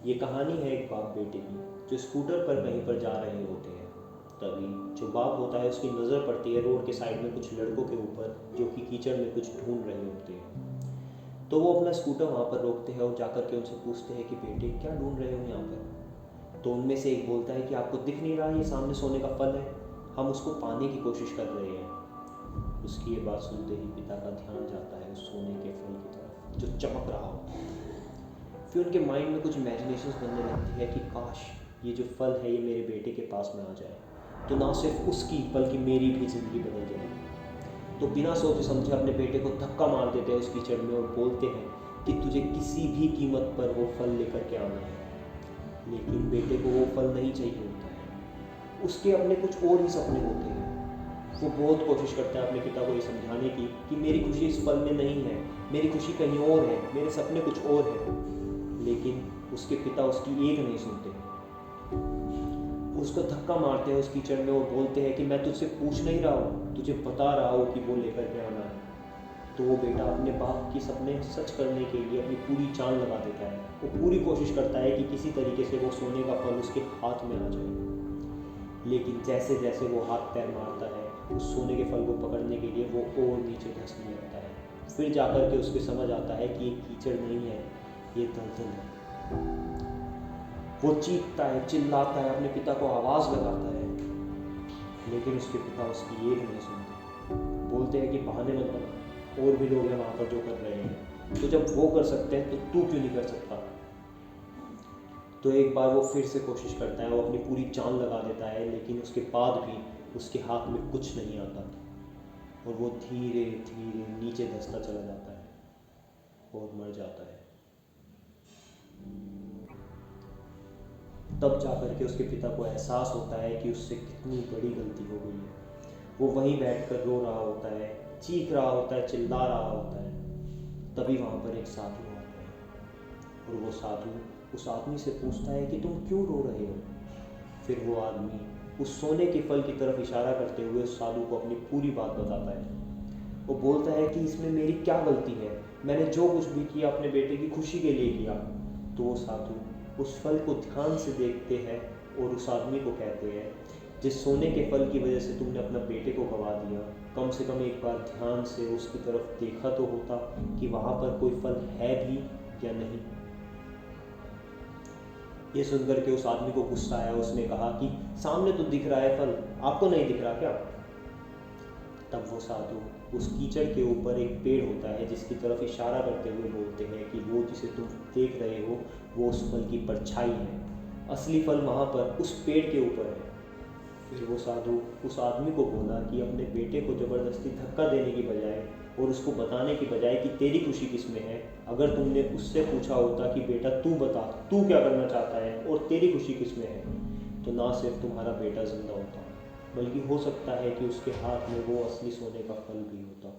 ये कहानी है एक बाप बेटे की जो स्कूटर पर कहीं पर जा रहे होते हैं। तभी जो बाप होता है उसकी नज़र पड़ती है रोड के साइड में कुछ लड़कों के ऊपर जो कि कीचड़ में कुछ ढूंढ रहे होते हैं। तो वो अपना स्कूटर वहाँ पर रोकते हैं और जाकर के उनसे पूछते हैं कि बेटे क्या ढूंढ रहे हो यहाँ पर। तो उनमें से एक बोलता है कि आपको दिख नहीं रहा, ये सामने सोने का फल है, हम उसको पाने की कोशिश कर रहे हैं। उसकी ये बात सुनते ही पिता का ध्यान जाता है उस सोने के फल की तरफ जो चमक रहा होता है। फिर उनके माइंड में कुछ इमेजिनेशंस बनने लगती है कि काश ये जो फल है ये मेरे बेटे के पास में आ जाए, तो ना सिर्फ उसकी बल्कि मेरी भी ज़िंदगी बदल जाएगी। तो बिना सोचे समझे अपने बेटे को धक्का मार देते हैं उस कीचड़ में और बोलते हैं कि तुझे किसी भी कीमत पर वो फल लेकर के आना है। लेकिन बेटे को वो फल नहीं चाहिए होता है, उसके अपने कुछ और ही सपने होते हैं। वो बहुत कोशिश करता है अपने पिता को ये समझाने की कि मेरी खुशी इस फल में नहीं है, मेरी खुशी कहीं और है, मेरे सपने कुछ और हैं। लेकिन उसके पिता उसकी एक नहीं सुनते। उसको धक्का मारते हैं उस कीचड़ में और बोलते हैं कि मैं तुझसे पूछ नहीं रहा हूँ, तुझे बता रहा हूँ कि वो लेकर के आना है। तो वो बेटा अपने बाप के सपने सच करने के लिए अपनी पूरी जान लगा देता है। वो पूरी कोशिश करता है कि किसी तरीके से वो सोने का फल उसके हाथ में आ जाए। लेकिन जैसे जैसे वो हाथ पैर मारता है उस सोने के फल को पकड़ने के लिए, वो और नीचे धंसने लगता है। फिर जाकर के उसके समझ आता है कि ये कीचड़ नहीं है, ये दलदल है। वो चीखता है, चिल्लाता है, अपने पिता को आवाज़ लगाता है, लेकिन उसके पिता उसकी एक नहीं सुनते। बोलते हैं कि बहाने मत बना, और भी लोग हैं वहाँ पर जो कर रहे हैं, तो जब वो कर सकते हैं तो तू क्यों नहीं कर सकता। तो एक बार वो फिर से कोशिश करता है, वो अपनी पूरी जान लगा देता है, लेकिन उसके बाद भी उसके हाथ में कुछ नहीं आता और वो धीरे धीरे नीचे धंसता चला जाता है और मर जाता है। तब जाकर के उसके पिता को एहसास होता है कि उससे कितनी बड़ी गलती हो गई है। वो वहीं बैठकर रो रहा होता है, चीख रहा होता है, चिल्ला रहा होता है। तभी वहाँ पर एक साधु आता है और वो साधु उस आदमी से पूछता है कि तुम क्यों रो रहे हो। फिर वो आदमी उस सोने के फल की तरफ इशारा करते हुए उस साधु को अपनी पूरी बात बताता है। वो बोलता है कि इसमें मेरी क्या गलती है, मैंने जो कुछ भी किया अपने बेटे की खुशी के लिए किया। तो वो साधु उस फल को ध्यान से देखते हैं और उस आदमी को कहते हैं, जिस सोने के फल की वजह से तुमने अपना बेटे को गवा दिया, कम से कम एक बार ध्यान से उसकी तरफ देखा तो होता कि वहाँ पर कोई फल है भी या नहीं। ये सुनकर के उस आदमी को गुस्सा आया। उसने कहा कि सामने तो दिख रहा है फल, आपको नहीं दिख रहा क्या। तब वो साधु उस कीचड़ के ऊपर एक पेड़ होता है जिसकी तरफ इशारा करते हुए बोलते हैं कि वो जिसे तुम देख रहे हो वो उस फल की परछाई है, असली फल वहाँ पर उस पेड़ के ऊपर है। फिर वो साधु उस आदमी को बोला कि अपने बेटे को ज़बरदस्ती धक्का देने की बजाय और उसको बताने की बजाय कि तेरी खुशी किस में है, अगर तुमने उससे पूछा होता कि बेटा तू बता, तू क्या करना चाहता है और तेरी खुशी किस में है, तो ना सिर्फ तुम्हारा बेटा जिंदा होता बल्कि हो सकता है कि उसके हाथ में वो असली सोने का फल भी होता।